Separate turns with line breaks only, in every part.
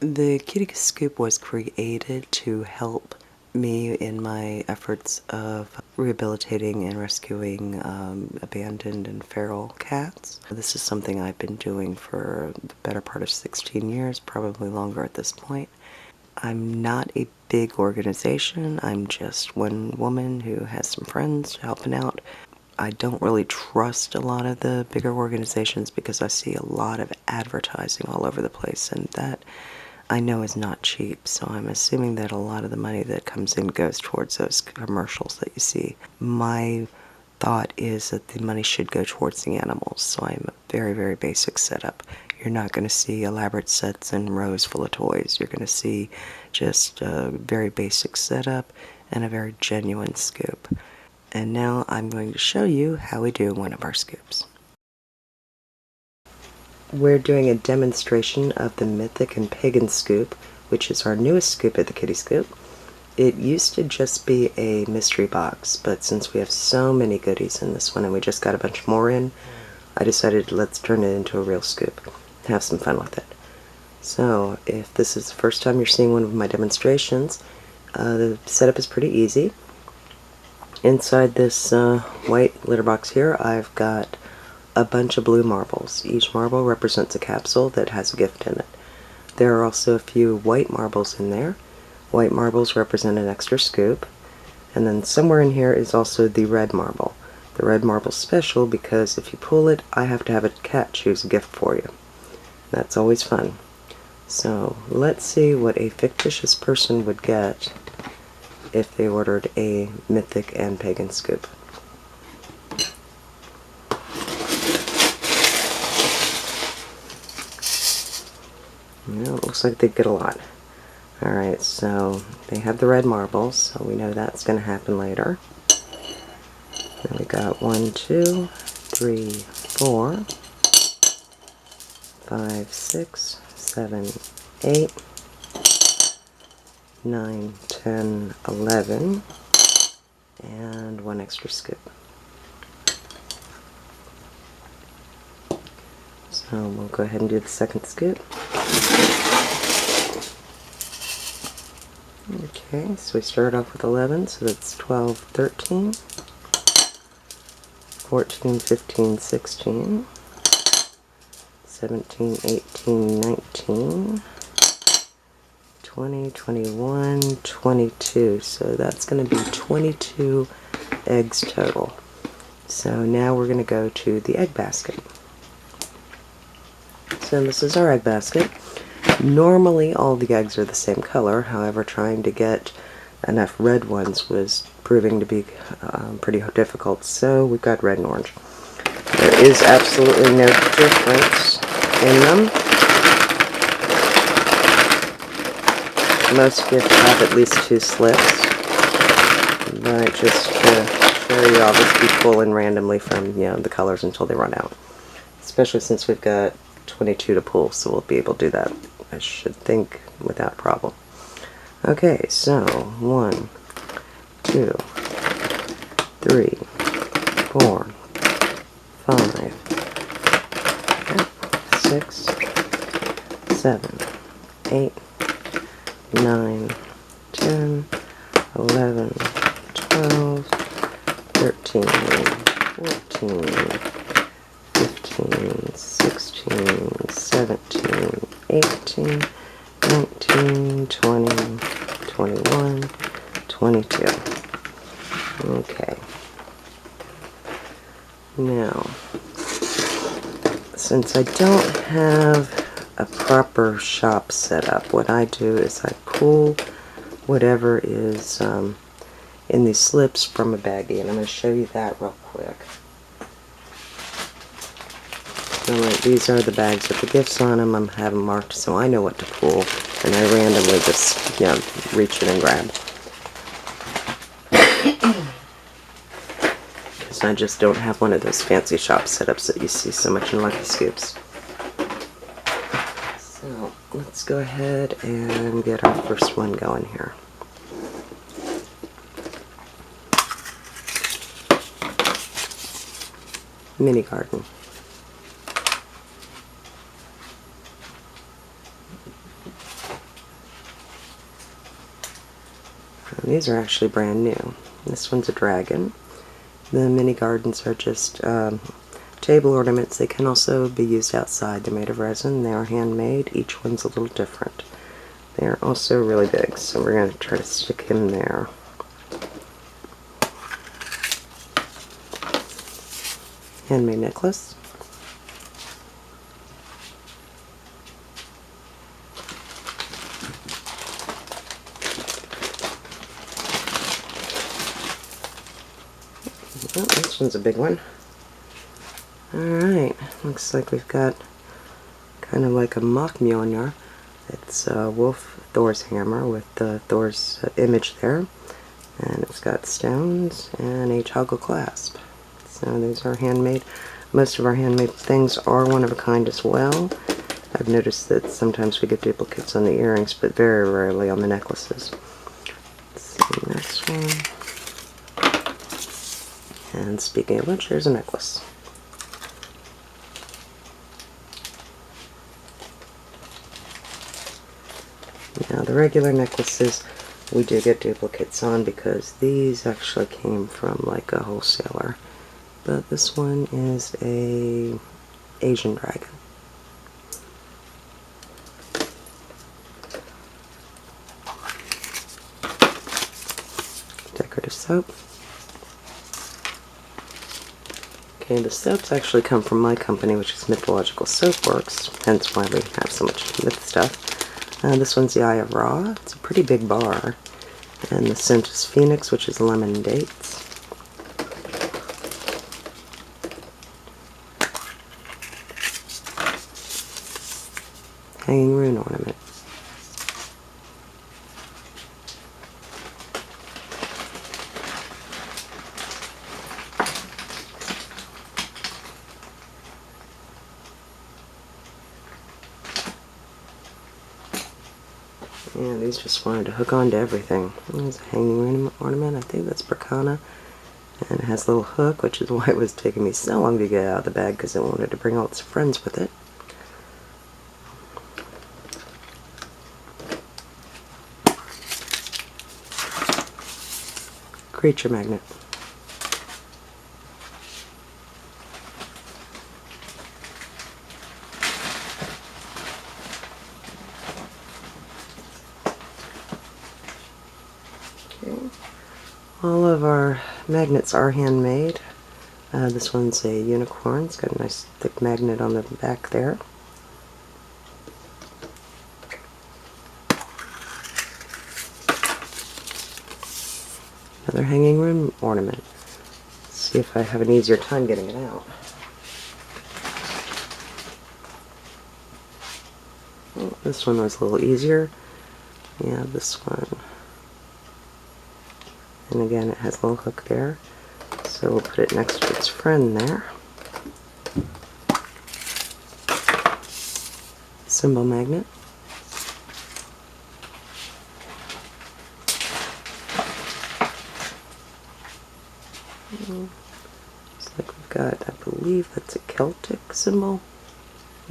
The Kitty Scoop was created to help me in my efforts of rehabilitating and rescuing abandoned and feral cats. This is something I've been doing for the better part of 16 years, probably longer at this point. I'm not a big organization. I'm just one woman who has some friends helping out. I don't really trust a lot of the bigger organizations because I see a lot of advertising all over the place, and that I know is not cheap, so I'm assuming that a lot of the money that comes in goes towards those commercials that you see. My thought is that the money should go towards the animals, so I'm a very, very basic setup. You're not going to see elaborate sets and rows full of toys. You're going to see just a very basic setup and a very genuine scoop. And now I'm going to show you how we do one of our scoops. We're doing a demonstration of the Mythic and Pagan scoop, which is our newest scoop at the Kitty Scoop. It used to just be a mystery box, but since we have so many goodies in this one and we just got a bunch more in, I decided let's turn it into a real scoop and have some fun with it. So if this is the first time you're seeing one of my demonstrations, the setup is pretty easy. Inside this white litter box here, I've got a bunch of blue marbles. Each marble represents a capsule that has a gift in it. There are also a few white marbles in there. White marbles represent an extra scoop. And then somewhere in here is also the red marble. The red marble's special because if you pull it, I have to have a cat choose a gift for you. That's always fun. So let's see what a fictitious person would get if they ordered a Mythic and Pagan scoop. Well, it looks like they get a lot. Alright, so they have the red marbles, so we know that's going to happen later. Then we got 1, 2, 3, 4, 5, 6, 7, 8, 9, 10, 11, and one extra scoop. So we'll go ahead and do the second scoop. Okay, so we start off with 11, so that's 12, 13, 14, 15, 16, 17, 18, 19, 20, 21, 22. So that's going to be 22 eggs total. So now we're going to go to the egg basket. So this is our egg basket. Normally all the eggs are the same color, however trying to get enough red ones was proving to be pretty difficult, so we've got red and orange. There is absolutely no difference in them. Most gifts have at least 2 slips, but just to show you, I'll just be pulling randomly from the colors until they run out. Especially since we've got 22 to pull, so we'll be able to do that, I should think, without a problem. Okay, so 1, 2, 3, 4, 5, 6, 7, 8, 9, 10, 11, 12, 13, 14, 15, 16, 17, 18, 19, 20, 21, 22. Okay. Now, since I don't have a proper shop set up, what I do is I pull whatever is in these slips from a baggie, and I'm going to show you that real quick. Alright, these are the bags with the gifts on them. I have them marked so I know what to pull, and I randomly just, reach in and grab. Because I just don't have one of those fancy shop setups that you see so much in Lucky Scoops. So, let's go ahead and get our first one going here. Mini garden. these are actually brand new. This one's a dragon. The mini gardens are just table ornaments. They can also be used outside. They're made of resin. They are handmade. Each one's a little different. They are also really big, so we're going to try to stick him there. Handmade necklace. Oh, this one's a big one. Alright, looks like we've got kind of like a mock Mjolnir. It's a wolf Thor's hammer with Thor's image there. And it's got stones and a toggle clasp. So these are handmade. Most of our handmade things are one of a kind as well. I've noticed that sometimes we get duplicates on the earrings, but very rarely on the necklaces. Let's see, next one. And speaking of which, there's a necklace. Now the regular necklaces we do get duplicates on because these actually came from like a wholesaler. But this one is a Asian dragon. Decorative soap. Okay, the soaps actually come from my company, which is Mythological Soapworks, hence why we have so much myth stuff. This one's the Eye of Ra. It's a pretty big bar. And the scent is Phoenix, which is lemon and dates. Hanging rune ornament. Yeah, these just wanted to hook on to everything. There's a hanging rune ornament. I think that's Bracana. And it has a little hook, which is why it was taking me so long to get out of the bag, because it wanted to bring all its friends with it. Creature magnet. Okay. All of our magnets are handmade. This one's a unicorn. It's got a nice thick magnet on the back there. Another hanging rune ornament. Let's see if I have an easier time getting it out. Oh, this one was a little easier. Yeah, this one. And again, it has a little hook there. So we'll put it next to its friend there. Symbol magnet. Looks like we've got, I believe that's a Celtic symbol.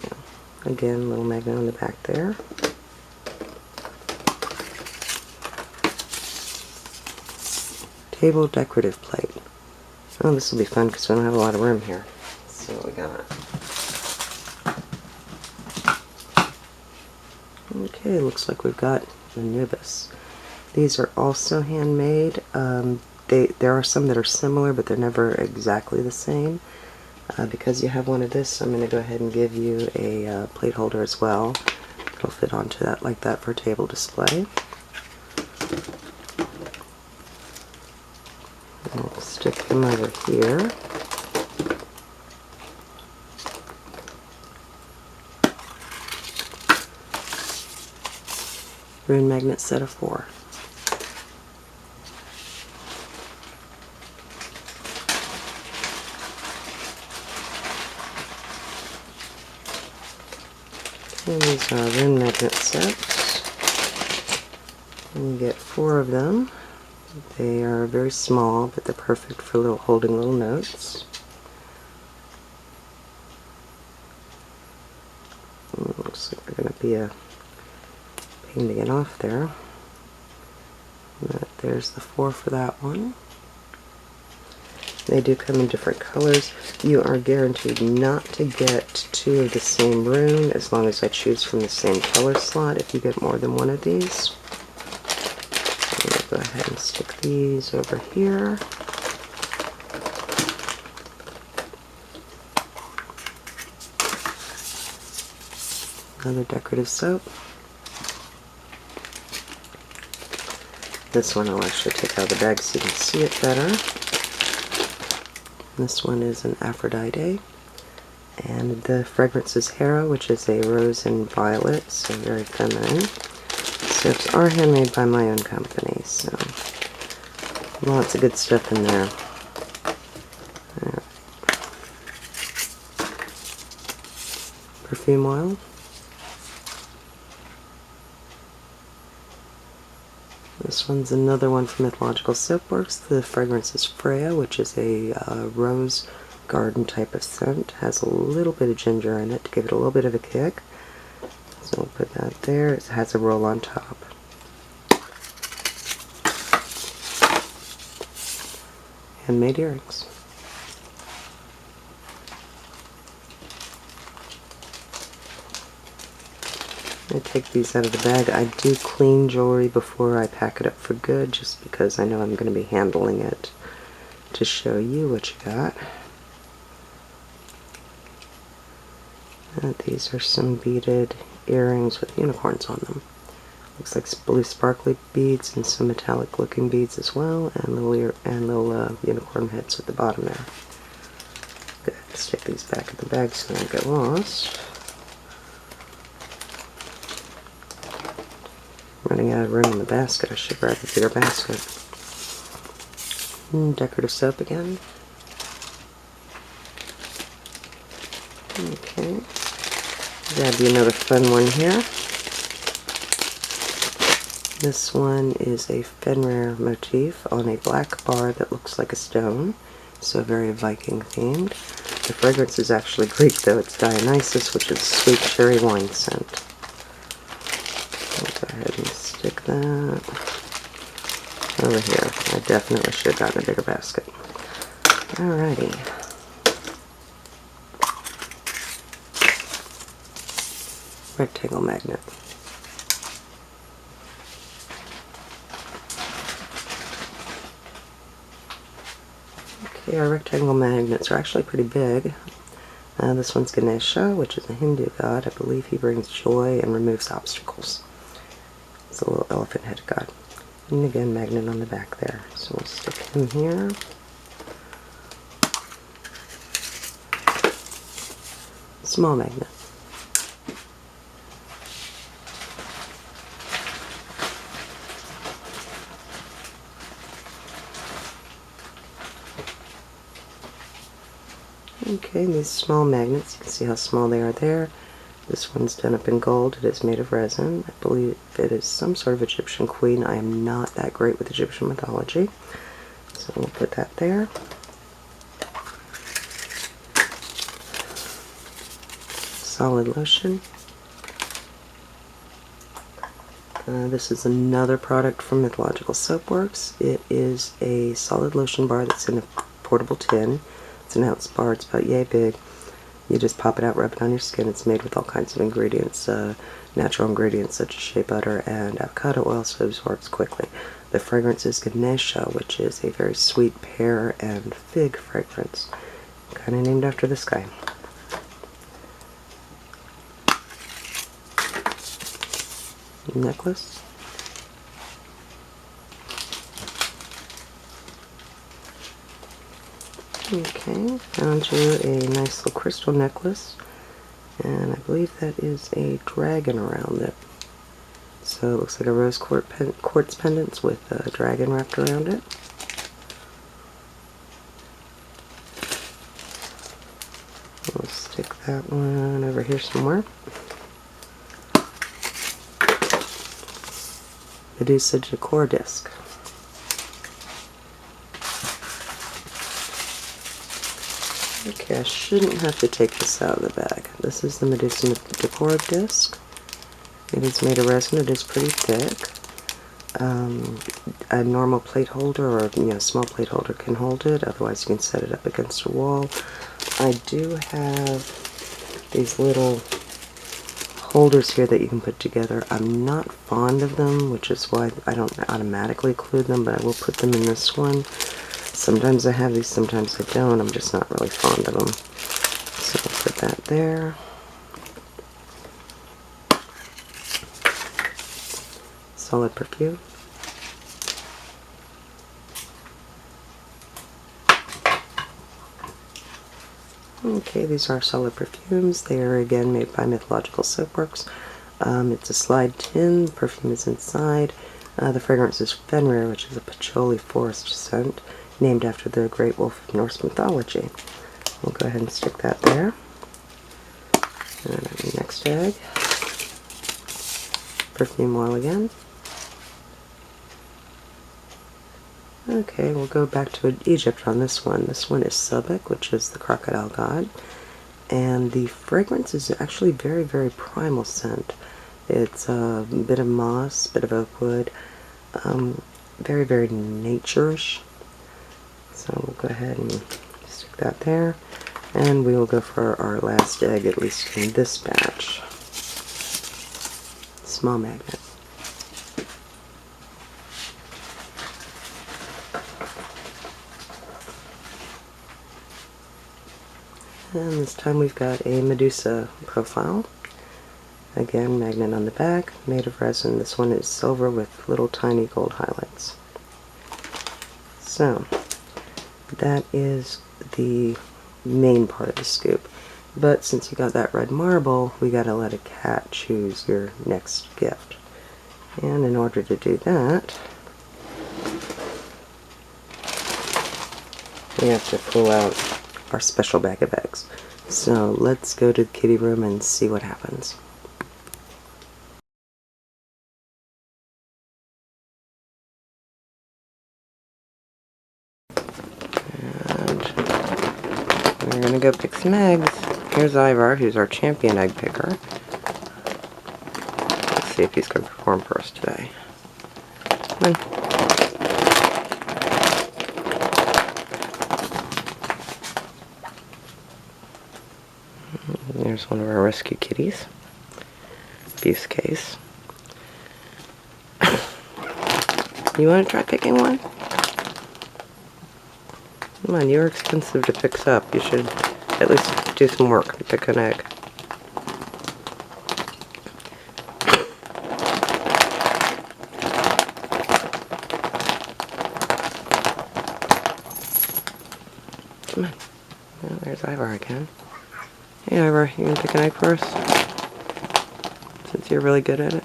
Yeah. Again, little magnet on the back there. Table decorative plate. Oh, this will be fun because we don't have a lot of room here. Let's see what we got. Okay, looks like we've got Anubis. These are also handmade. There are some that are similar, but they're never exactly the same. Because you have one of this, I'm going to go ahead and give you a plate holder as well. It'll fit onto that like that for table display. We'll stick them over here. Rune magnet set of 4. And these are rune magnet sets. And you get 4 of them. They are very small, but they're perfect for holding little notes. Looks like they're going to be a pain to get off there. But there's the 4 for that one. They do come in different colors. You are guaranteed not to get 2 of the same rune as long as I choose from the same color slot if you get more than one of these. I'm going to go ahead and stick these over here. Another decorative soap. This one I'll actually take out of the bag so you can see it better. This one is an Aphrodite, and the fragrance is Hera, which is a rose and violet, so very feminine. Soaps are handmade by my own company, so lots of good stuff in there. Perfume oil. This one's another one from Mythological Soapworks. The fragrance is Freya, which is a rose garden type of scent. Has a little bit of ginger in it to give it a little bit of a kick. So we'll put that there. It has a roll on top. Handmade earrings. I take these out of the bag. I do clean jewelry before I pack it up for good, just because I know I'm going to be handling it to show you what you got. And these are some beaded earrings with unicorns on them. Looks like blue sparkly beads and some metallic looking beads as well, and little unicorn heads at the bottom there. Good. Stick these back in the bag so they don't get lost. Running out of room in the basket. I should grab a bigger basket. Decorative soap again. Okay. Grab you another fun one here. This one is a Fenrir motif on a black bar that looks like a stone, so very Viking themed. The fragrance is actually Greek though. It's Dionysus, which is a sweet cherry wine scent. I'll go ahead and stick that over here. I definitely should have gotten a bigger basket. Alrighty. Rectangle magnet. Okay, our rectangle magnets are actually pretty big. This one's Ganesha, which is a Hindu god. I believe he brings joy and removes obstacles. It's a little elephant-headed god. And again, magnet on the back there. So we'll stick him here. Small magnet. Okay, these small magnets, you can see how small they are there. This one's done up in gold. It is made of resin. I believe it is some sort of Egyptian queen. I am not that great with Egyptian mythology. So we'll put that there. Solid lotion. This is another product from Mythological Soapworks. It is a solid lotion bar that's in a portable tin. It's an ounce bar. It's about yay big. You just pop it out, rub it on your skin. It's made with all kinds of ingredients, natural ingredients such as shea butter and avocado oil, so it absorbs quickly. The fragrance is Ganesha, which is a very sweet pear and fig fragrance, kind of named after this guy. Necklace. Okay, found you a nice little crystal necklace, and I believe that is a dragon around it. So it looks like a rose quartz pendant with a dragon wrapped around it. We'll stick that one over here somewhere. Medusa decor disc. Okay, I shouldn't have to take this out of the bag. This is the Medusa decor disc. It is made of resin. It is pretty thick. A normal plate holder or small plate holder can hold it, otherwise you can set it up against a wall. I do have these little holders here that you can put together. I'm not fond of them, which is why I don't automatically include them, but I will put them in this one. Sometimes I have these, sometimes I don't. I'm just not really fond of them. So I'll put that there. Solid perfume. Okay, these are solid perfumes. They are again made by Mythological Soapworks. It's a slide tin. The perfume is inside. The fragrance is Fenrir, which is a patchouli forest scent named after the great wolf of Norse mythology. We'll go ahead and stick that there. And next egg. Perfume oil again. Okay, we'll go back to Egypt on this one. This one is Subek, which is the crocodile god. And the fragrance is actually very, very primal scent. It's a bit of moss, a bit of oak wood, very, very nature-ish. So we'll go ahead and stick that there. And we will go for our last egg, at least in this batch. Small magnet. And this time we've got a Medusa profile. Again, magnet on the back, made of resin. This one is silver with little tiny gold highlights. So, that is the main part of the scoop. But since you got that red marble, we gotta let a cat choose your next gift. And in order to do that, we have to pull out our special bag of eggs. So let's go to the kitty room and see what happens. And we're gonna go pick some eggs. Here's Ivar, who's our champion egg picker. Let's see if he's gonna perform for us today. Come on. There's one of our rescue kitties. Abuse case. You want to try picking one? Come on, you're expensive to fix up. You should at least do some work and pick an egg. Come on. Well, there's Ivar again. Hey Ivar, you gonna pick an egg for us? Since you're really good at it.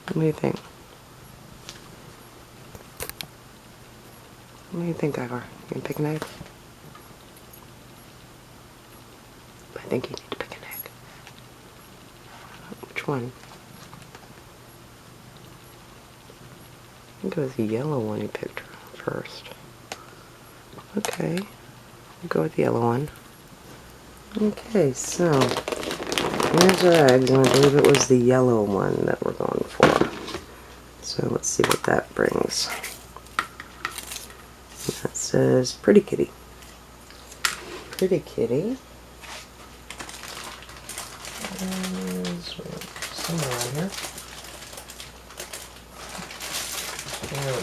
What do you think? What do you think, Ivar? You gonna pick an egg? I think you need to pick an egg. Which one? I think it was the yellow one you picked first. Okay, we'll go with the yellow one. Okay, so here's our eggs, and I believe it was the yellow one that we're going for. So let's see what that brings. That says Pretty Kitty. Pretty Kitty. Somewhere around here. There we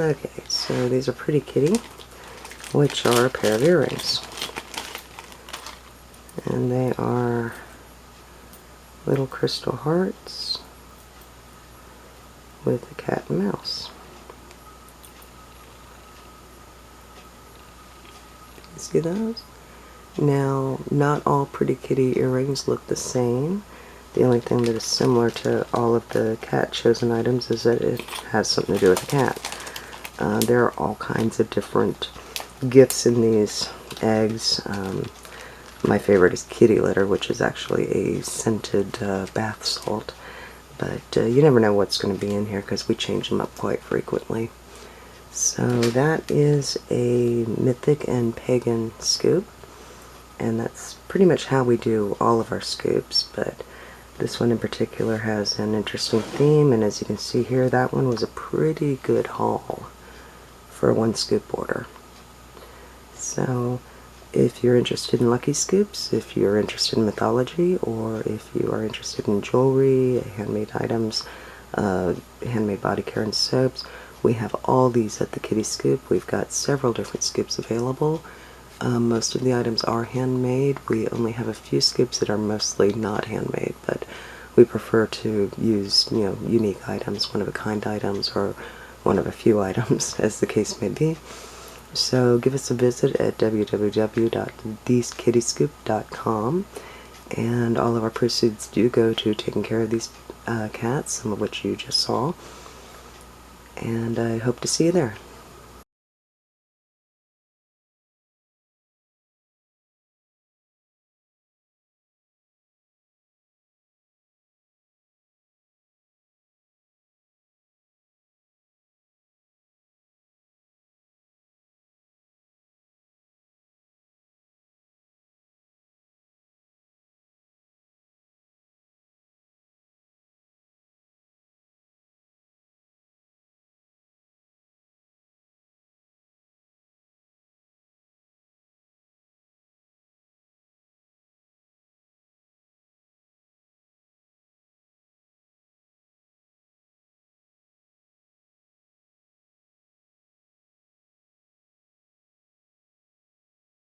go. Okay, so these are Pretty Kitty, which are a pair of earrings. And they are little crystal hearts with a cat and mouse. See those? Now, not all Pretty Kitty earrings look the same. The only thing that is similar to all of the cat chosen items is that it has something to do with the cat. There are all kinds of different gifts in these eggs. My favorite is kitty litter, which is actually a scented bath salt. But you never know what's going to be in here because we change them up quite frequently. So that is a Mythic and Pagan scoop. And that's pretty much how we do all of our scoops. But This one in particular has an interesting theme, and as you can see here, that one was a pretty good haul for one scoop order. So if you're interested in lucky scoops, if you're interested in mythology, or if you are interested in jewelry, handmade items, handmade body care and soaps, we have all these at the Kitty Scoop. We've got several different scoops available. Most of the items are handmade. We only have a few scoops that are mostly not handmade, but we prefer to use, unique items, one-of-a-kind items, or one of a few items, as the case may be. So give us a visit at www.thesekittyscoop.com, and all of our proceeds do go to taking care of these cats, some of which you just saw, and I hope to see you there.